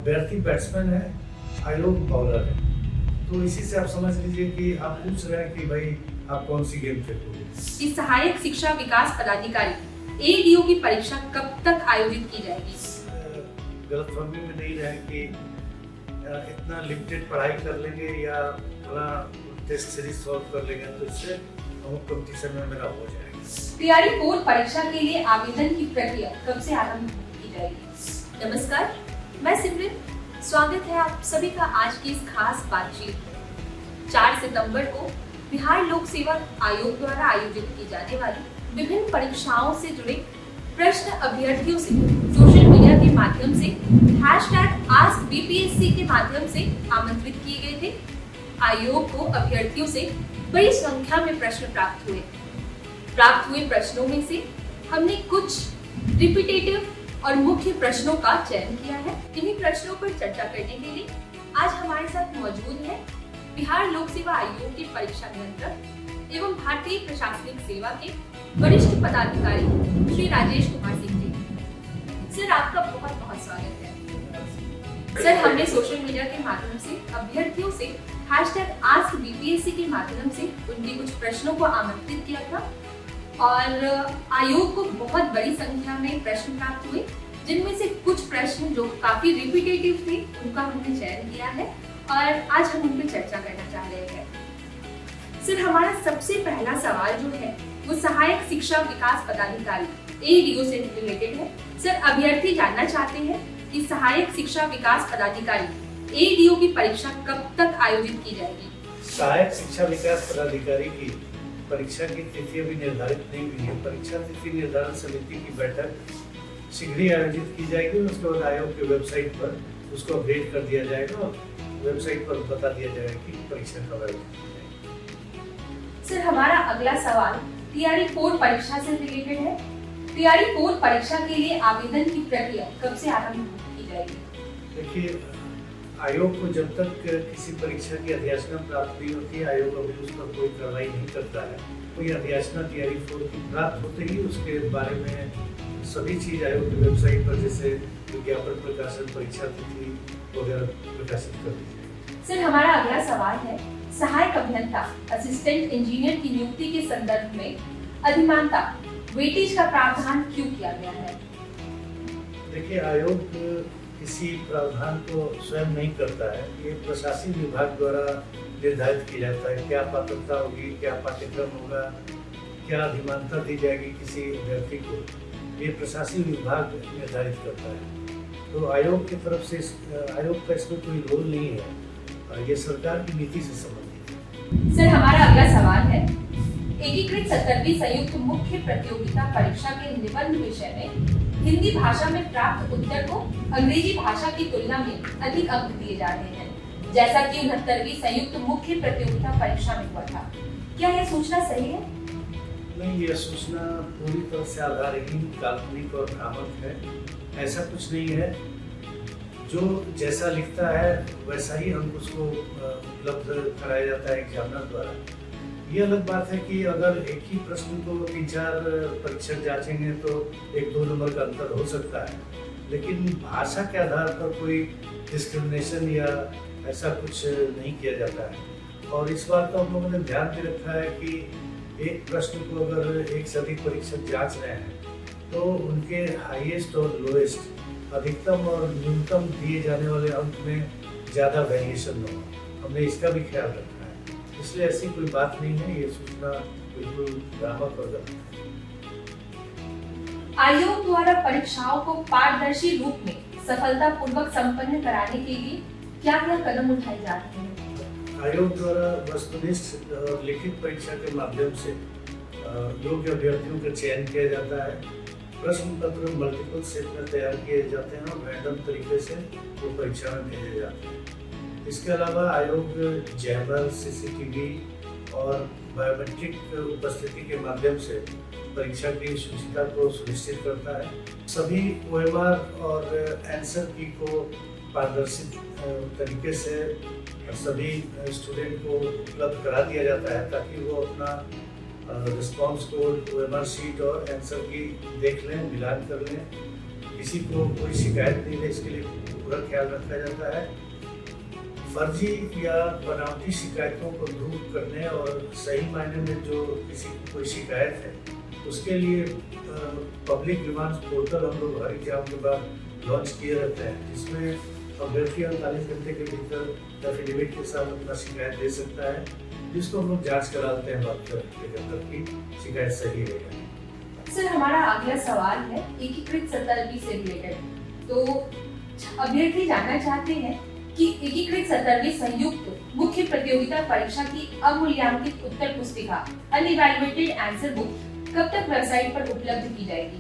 अभ्यर्थी बैट्समैन है, आयोग बॉलर है। तो इसी से आप समझ लीजिए कि आप पूछ रहे हैं कि भाई आप कौन सी गेम खेलोगे। कि सहायक शिक्षा विकास पदाधिकारी एडीओ की परीक्षा कब तक आयोजित की जाएगी? गलतफहमी में नहीं रहे कि इतना लिमिटेड पढ़ाई कर लेंगे या थोड़ा टेस्ट सीरीज सॉल्व कर लेंगे तो इससे हम कंपटीशन में मेरा हो जाएगा। तैयारी 4 परीक्षा के लिए आवेदन की प्रक्रिया कब से आरंभ की जाएगी? नमस्कार, मैं सिमरन। स्वागत है आप सभी का आज की इस खास बातचीत में। 4 सितंबर को बिहार लोक सेवा आयोग द्वारा आयोजित की जाने वाली विभिन्न परीक्षाओं से जुड़े प्रश्न अभ्यर्थियों से सोशल मीडिया के माध्यम से #AskBPSC के माध्यम से आमंत्रित किए गए थे। आयोग को अभ्यर्थियों से बड़ी संख्या में प्रश्न प्राप्त हुए प्रश्नों में से हमने कुछ रिपीटेटिव और मुख्य प्रश्नों का चयन किया है। इन्हीं प्रश्नों पर चर्चा करने के लिए आज हमारे साथ मौजूद है बिहार लोक सेवा आयोग के परीक्षा नियंत्रक एवं भारतीय प्रशासनिक सेवा के वरिष्ठ पदाधिकारी श्री राजेश कुमार सिंह जी। सर, आपका बहुत बहुत स्वागत है। सर, हमने सोशल मीडिया के माध्यम से अभ्यर्थियों से #AskBPSC के माध्यम से उनके कुछ प्रश्नों को आमंत्रित किया था और आयोग को बहुत बड़ी संख्या में प्रश्न प्राप्त हुए, जिनमें से कुछ प्रश्न जो काफी रिपीटेटिव थे उनका हमने चयन किया है और आज हम उन पर चर्चा करना चाह रहे हैं। सर, हमारा सबसे पहला सवाल जो है वो सहायक शिक्षा विकास पदाधिकारी एडीओ से रिलेटेड है। सर, अभ्यर्थी जानना चाहते हैं कि सहायक शिक्षा विकास पदाधिकारी एडीओ की परीक्षा कब तक आयोजित की जाएगी? सहायक शिक्षा विकास पदाधिकारी की परीक्षा की तिथि अभी निर्धारित नहीं हुई है। परीक्षा तिथि निर्धारण समिति की बैठक शीघ्र ही आयोजित की जाएगी। उसके बाद आयोग की वेबसाइट पर उसको अपडेट कर दिया जाएगा और वेबसाइट पर बता दिया जाएगा कि परीक्षा कब आयोजित की जाएगी। सर, हमारा अगला सवाल तैयारी 4 परीक्षा से रिलेटेड है। तैयारी 4 परीक्षा के लिए आवेदन की प्रक्रिया कब से आरंभ की जाएगी? देखिए, आयोग को जब तक किसी परीक्षा की अधियाचना प्राप्त नहीं होती है, आयोग अभी उस पर कोई कार्रवाई नहीं करता है। कोई अधियाचना तैयारी 4 की प्राप्त होते ही उसके बारे में सभी चीज आयोग की वेबसाइट पर जैसे विज्ञापन प्रकाशन, परीक्षा तिथि वगैरह प्रकाशित कर दी जाएगी। सर, हमारा अगला सवाल है सहायक अभियंता असिस्टेंट इंजीनियर की नियुक्ति के संदर्भ में अधिमानता वेटेज का प्रावधान क्यों किया गया है? देखिए, आयोग किसी प्रावधान को स्वयं नहीं करता है। ये प्रशासनिक विभाग द्वारा निर्धारित किया जाता है क्या पात्रता होगी, क्या पाठ्यक्रम होगा, क्या अधिमानता दी जाएगी किसी अभ्यर्थी को। ये प्रशासनिक विभाग निर्धारित करता है। तो आयोग की तरफ से आयोग का इसमें कोई रोल नहीं है। ये सरकार की नीति से संबंधित है। सर, हमारा अगला सवाल है एकीकृत 17वीं संयुक्त मुख्य प्रतियोगिता परीक्षा के निबंध विषय में हिंदी भाषा में प्राप्त उत्तर को अंग्रेजी भाषा की तुलना में अधिक अंक दिए जा रहे हैं, जैसा कि 69वीं संयुक्त मुख्य प्रतियोगिता परीक्षा में हुआ था। क्या यह सूचना सही है? नहीं, यह सूचना पूरी तरह से आधारहीन, काल्पनिक और भ्रामक है। ऐसा कुछ नहीं है। जो जैसा लिखता है वैसा ही हम उसको उपलब्ध कराया जाता है एग्जामिनर द्वारा। ये अलग बात है कि अगर एक ही प्रश्न को 3-4 परीक्षक जांचेंगे तो 1-2 नंबर का अंतर हो सकता है, लेकिन भाषा के आधार पर कोई डिस्क्रिमिनेशन या ऐसा कुछ नहीं किया जाता है। और इस बात का हम लोगों ने ध्यान भी रखा है कि एक प्रश्न को अगर एक से अधिक परीक्षक जांच रहे हैं तो उनके हाईएस्ट और लोएस्ट, अधिकतम और न्यूनतम दिए जाने वाले अंक में ज़्यादा वेरिएशन न हो। हमने इसका भी ख्याल रखा है, इसलिए ऐसी कोई बात नहीं है। ये सूचना बिल्कुल भ्रामक और गलत है। आयोग द्वारा परीक्षाओं को पारदर्शी रूप में सफलतापूर्वक संपन्न कराने के लिए क्या क्या कदम उठाए जा रहे हैं? आयोग द्वारा वस्तुनिष्ठ और लिखित परीक्षा के माध्यम से योग्य अभ्यर्थियों का चयन किया जाता है। प्रश्न पत्र मल्टीपल सेट में तैयार किए जाते हैं और रैंडम तरीके से वो परीक्षा में भेजे जाते हैं। इसके अलावा आयोग जैमर, सीसीटीवी और बायोमेट्रिक उपस्थिति के माध्यम से परीक्षा की शुचिता को सुनिश्चित करता है। सभी OMR और आंसर की को पारदर्शी तरीके से सभी स्टूडेंट को उपलब्ध करा दिया जाता है ताकि वो अपना रिस्पॉन्स कोड, OMR शीट और आंसर की देख लें, मिलान कर लें, किसी को कोई शिकायत नहीं है। इसके लिए पूरा ख्याल रखा जाता है। फर्जी या बनावटी शिकायतों को दूर करने और सही मायने में जो किसी की कोई शिकायत है उसके लिए पब्लिक ग्रीवांस पोर्टल हम लोग हर एग्जाम के बाद लॉन्च किए रहते हैं, जिसमें अभ्यर्थी 48 घंटे के भीतर एफिडेविट के साथ अपना शिकायत दे सकता है, जिसको हम लोग जाँच कराते हैं बात करके की शिकायत सही है। सर, हमारा अगला सवाल है एकीकृत सत्तरवीं से रिलेटेड। तो अभ्यर्थी जानना चाहते हैं कि एकीकृत सत्तरवीं संयुक्त मुख्य प्रतियोगिता परीक्षा की अमूल्यांकित उत्तर पुस्तिका अनइवैल्यूएटेड आंसर बुक कब तक वेबसाइट पर उपलब्ध की जाएगी?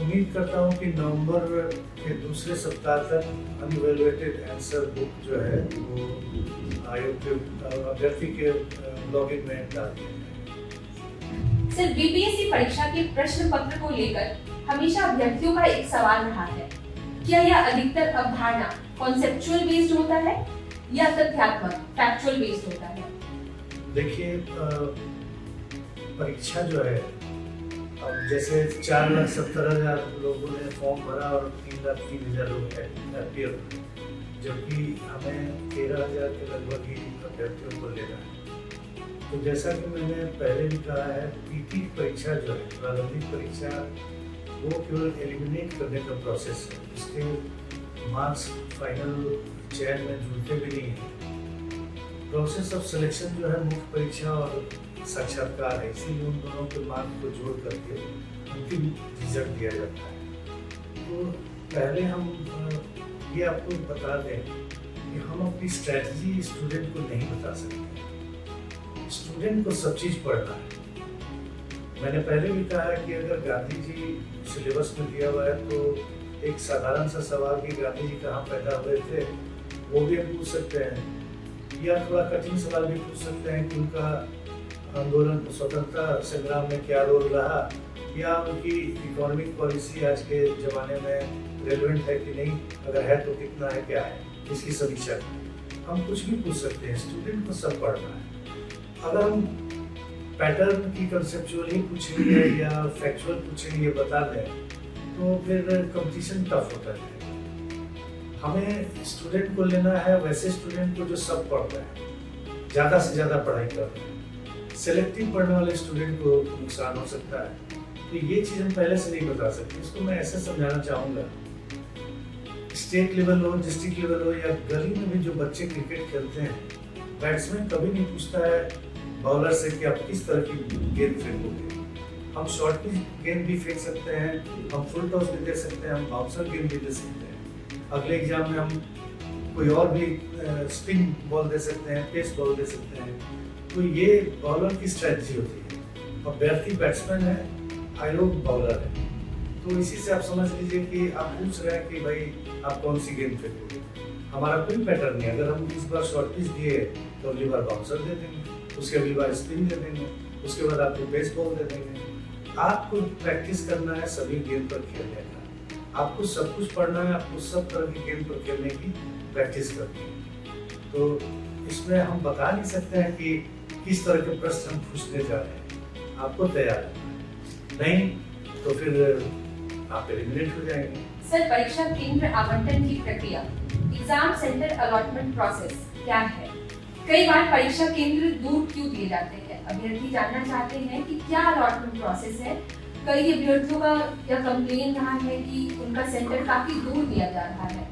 उम्मीद करता हूँ कि नवंबर के दूसरे सप्ताह तक अनइवैल्यूएटेड आंसर बुक जो है वो आयोग के अभ्यर्थी के लॉगिन में डाल दिया जाएगा। सर, बीपीएससी परीक्षा के प्रश्न पत्र को लेकर हमेशा अभ्यर्थियों का एक सवाल रहा है, क्या यह अधिकतर अवधारणा कॉन्सेप्चुअल बेस्ड होता है या तथ्यात्मक फैक्चुअल बेस्ड होता है? देखिए, परीक्षा जो है, अब जैसे 4,70,000 लोगों ने फॉर्म भरा और 3,03,000 लोग अपियर हुए, जबकि हमें 13,000 के लगभग ही अभ्यर्थियों को लेना है। तो जैसा कि मैंने पहले भी कहा है, पीटी परीक्षा जो है, प्रारंभिक परीक्षा, वो केवल एलिमिनेट करने का प्रोसेस है। इसके मार्क्स फाइनल चयन में जुड़ते भी नहीं है। प्रोसेस ऑफ सिलेक्शन जो है मुख्य परीक्षा और साक्षात्कार है, इसीलिए उन दोनों के मार्क्स को जोड़ करके अंतिम रिजल्ट दिया जाता है। तो पहले हम ये आपको बता दें कि हम अपनी स्ट्रैटेजी स्टूडेंट को नहीं बता सकते। स्टूडेंट को सब चीज़ पढ़ना है। मैंने पहले भी कहा है कि अगर गांधी जी सिलेबस में दिया हुआ है तो एक साधारण सा सवाल कि गांधी जी कहाँ पैदा हुए थे वो भी हम पूछ सकते हैं, या थोड़ा कठिन सवाल भी पूछ सकते हैं कि उनका आंदोलन स्वतंत्रता संग्राम में क्या रोल रहा, या उनकी इकोनॉमिक पॉलिसी आज के ज़माने में रेलेवेंट है कि नहीं, अगर है तो कितना है, क्या है, इसकी समीक्षा। हम कुछ भी पूछ सकते हैं, स्टूडेंट को सब पढ़ना है। अगर हम पैटर्न की कंसेप्चुअली पूछेंगे या फैक्चुअल पूछेंगे, ये बता दें, तो फिर कंपटीशन टफ होता है। हमें स्टूडेंट को लेना है वैसे स्टूडेंट को जो सब पढ़ रहे हैं, ज़्यादा से ज़्यादा पढ़ाई कर रहे हैं। सेलेक्टिव पढ़ने वाले स्टूडेंट को नुकसान हो सकता है। तो ये चीज़ हम पहले से नहीं बता सकते। इसको मैं ऐसे समझाना चाहूँगा, स्टेट लेवल हो, डिस्ट्रिक्ट लेवल हो, या गली में भी जो बच्चे क्रिकेट खेलते हैं, बैट्समैन कभी नहीं पूछता है बॉलर से कि आप किस तरह की गेंद फेंकोगे। हम शॉर्ट पिच गेंद भी फेंक सकते हैं, हम फुल टॉस भी दे सकते हैं, हम बाउंसर गेंद भी दे सकते हैं। अगले एग्जाम में हम कोई और भी स्पिन बॉल दे सकते हैं, पेस बॉल दे सकते हैं। तो ये बॉलर की स्ट्रेटजी होती है। अभ्यर्थी बैट्समैन है, आयोग बॉलर है। तो इसी से आप समझ लीजिए कि आप पूछ रहे हैं कि भाई आप कौन सी गेंद फेंकोगे। हमारा कोई पैटर्न नहीं। अगर हम इस बार शॉर्ट पिच दिए तो अगली बार बाउंसर दे देंगे, उसके अगली बार स्पिन दे देंगे, उसके बाद आपको पेस बॉल दे देंगे। आपको प्रैक्टिस करना है सभी गेम पर खेलने का। आपको सब कुछ पढ़ना है, आपको सब तरह की गेम पर खेलने की प्रैक्टिस करनी है। तो इसमें हम बता नहीं सकते हैं कि किस तरह के प्रश्न हम पूछने जा रहे हैं। आपको तैयार रहना है, नहीं तो फिर आप एलिमिनेट हो जाएंगे। सर, परीक्षा केंद्र आवंटन की प्रक्रिया, एग्जाम सेंटर अलॉटमेंट प्रोसेस क्या है? कई बार परीक्षा केंद्र दूर क्यों दिए जाते हैं? अभ्यर्थी जानना चाहते हैं कि क्या अलॉटमेंट प्रोसेस है। कई अभ्यर्थियों का यह कंप्लेन रहा है कि उनका सेंटर काफी दूर दिया जा रहा है।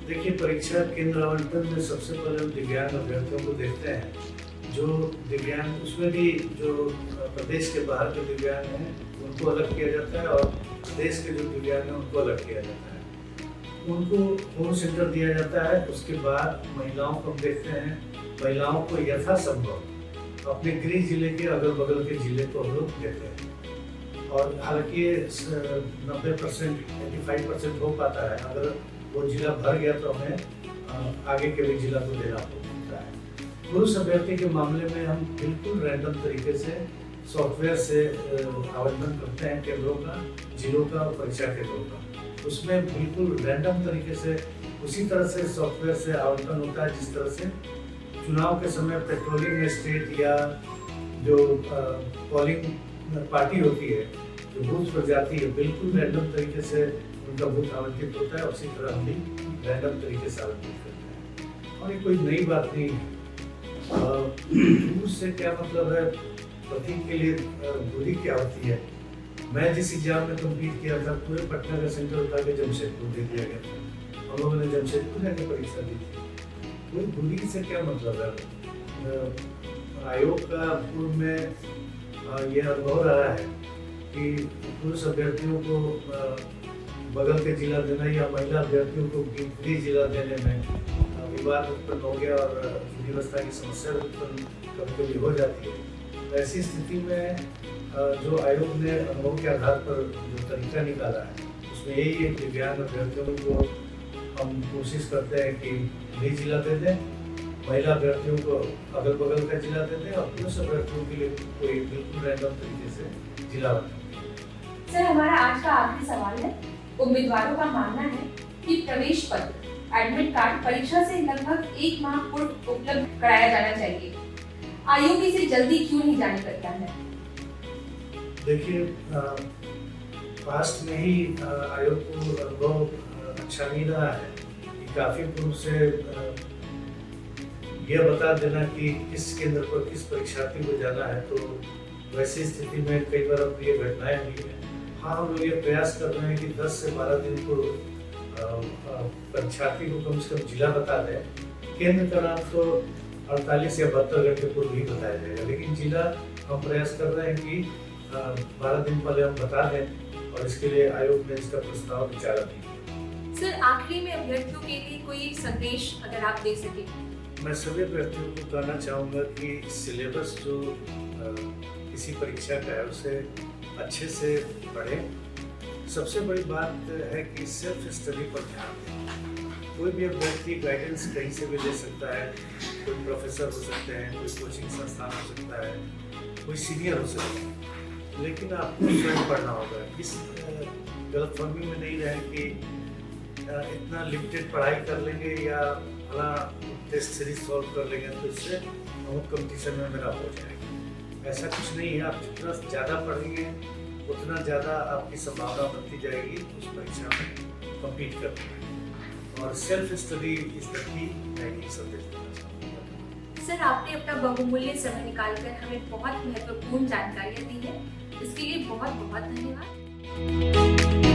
देखिए, परीक्षा केंद्र आवंटन में सबसे पहले हम दिव्यांग अभ्यर्थियों को देखते हैं। जो दिव्यांग, उसमें भी जो प्रदेश के बाहर के दिव्यांग हैं उनको अलग किया जाता है, और प्रदेश के जो दिव्यांग हैं उनको अलग किया जाता है। उनको होम सेंटर दिया जाता है। उसके बाद महिलाओं को हम देखते हैं, महिलाओं को यथासंभव अपने गृह जिले के अगल बगल के जिले को हम लोग देते हैं। और हालांकि 90% 85% हो पाता है। अगर वो जिला भर गया तो हमें आगे के भी जिला को देना होता है। पुरुष अभ्यर्थी के मामले में हम बिल्कुल रैंडम तरीके से सॉफ्टवेयर से आवंटन करते हैं केंद्रों का, जिलों का और परीक्षा केंद्रों का। उसमें बिल्कुल रैंडम तरीके से उसी तरह से सॉफ्टवेयर से आवंटन होता है जिस तरह से चुनाव के समय पेट्रोलिंग स्टेट या जो पोलिंग पार्टी होती है, जो जो बूथ पर जाती है बिल्कुल रैंडम तरीके से उनका बूथ आवंटित होता है, उसी तरह हम भी रैंडम तरीके से आवंटित करते हैं। और ये कोई नई बात नहीं है। उससे क्या मतलब है, प्रतीक के लिए दूरी क्या होती है। मैं जिस एग्जाम में कम्पीट किया था पूरे पटना का सेंटर उठा के जमशेदपुर दे दिया गया था, हम लोगों ने जमशेदपुर जाके परीक्षा दी थी। कोई दूरी से क्या मतलब है। आयोग का पूर्व में यह अनुभव रहा है कि पुरुष अभ्यर्थियों को बगल के जिला देना या महिला अभ्यर्थियों को गिनती जिला देने में विवाद उत्पन्न हो गया और व्यवस्था की समस्या उत्पन्न कभी कभी हो जाती है। ऐसी स्थिति में जो आयोग ने अनुभव के आधार पर जो तरीका निकाला है उसमें यही है कि दिव्यांग अभ्यर्थियों को हम कोशिश करते हैं कि नई जिला दे दें, महिला अभ्यर्थियों को अगल बगल का जिला दे दें और पुरुष अभ्यर्थियों के लिए कोई बिल्कुल रैंडम तरीके से जिला बना। सर, हमारा आज का आखिरी सवाल है। उम्मीदवारों का मानना है कि प्रवेश पत्र एडमिट कार्ड परीक्षा से लगभग 1 माह पूर्व उपलब्ध कराया जाना चाहिए। आयोग इसे जल्दी क्यों नहीं जारी करता है? देखिए, पास्ट में ही आयोग को अनुभव अच्छा नहीं रहा है कि काफी पूर्व से यह बता देना कि किस केंद्र पर किस परीक्षार्थी को जाना है। तो वैसी स्थिति में कई बार अब ये घटनाएं हुई है। हाँ, हम लोग ये प्रयास कर रहे हैं कि 10 से 12 दिन पूर्व परीक्षार्थी को कम से कम जिला बता दें। केंद्र का नाम तो 48 या 72 घंटे पूर्व ही बताया जाएगा, लेकिन जिला हम प्रयास कर रहे हैं कि 12 दिन पहले हम बता दें और इसके लिए आयोग ने इसका प्रस्ताव विचारा भी। सर, आखिरी में अभ्यर्थियों के लिए कोई संदेश अगर आप दे सके। मैं सभी अभ्यर्थियों को कहना चाहूँगा कि सिलेबस जो किसी परीक्षा का है उसे अच्छे से पढ़ें। सबसे बड़ी बात है कि सेल्फ स्टडी पर ध्यान दें। कोई भी अभ्यर्थी गाइडेंस कहीं से भी ले सकता है, कोई प्रोफेसर हो सकते हैं, कोई कोचिंग संस्थान हो सकता है, कोई सीनियर हो सकता है, लेकिन आपको स्वयं पढ़ना होगा। इस गलतफहमी में नहीं रहे कि इतना लिमिटेड पढ़ाई कर लेंगे या भला टेस्ट सीरीज सॉल्व कर लेंगे तो इससे हम कंपटीशन में मेरा हो जाएगा। ऐसा कुछ नहीं है। आप जितना ज़्यादा पढ़ेंगे उतना ज़्यादा आपकी संभावना बनती जाएगी उस परीक्षा में कम्पीट करने में। और self study is the key, मैं यही संदेश देना चाहूँगा। सर, आपने अपना बहुमूल्य समय निकालकर हमें बहुत महत्वपूर्ण जानकारियाँ दी है। इसके लिए बहुत बहुत धन्यवाद।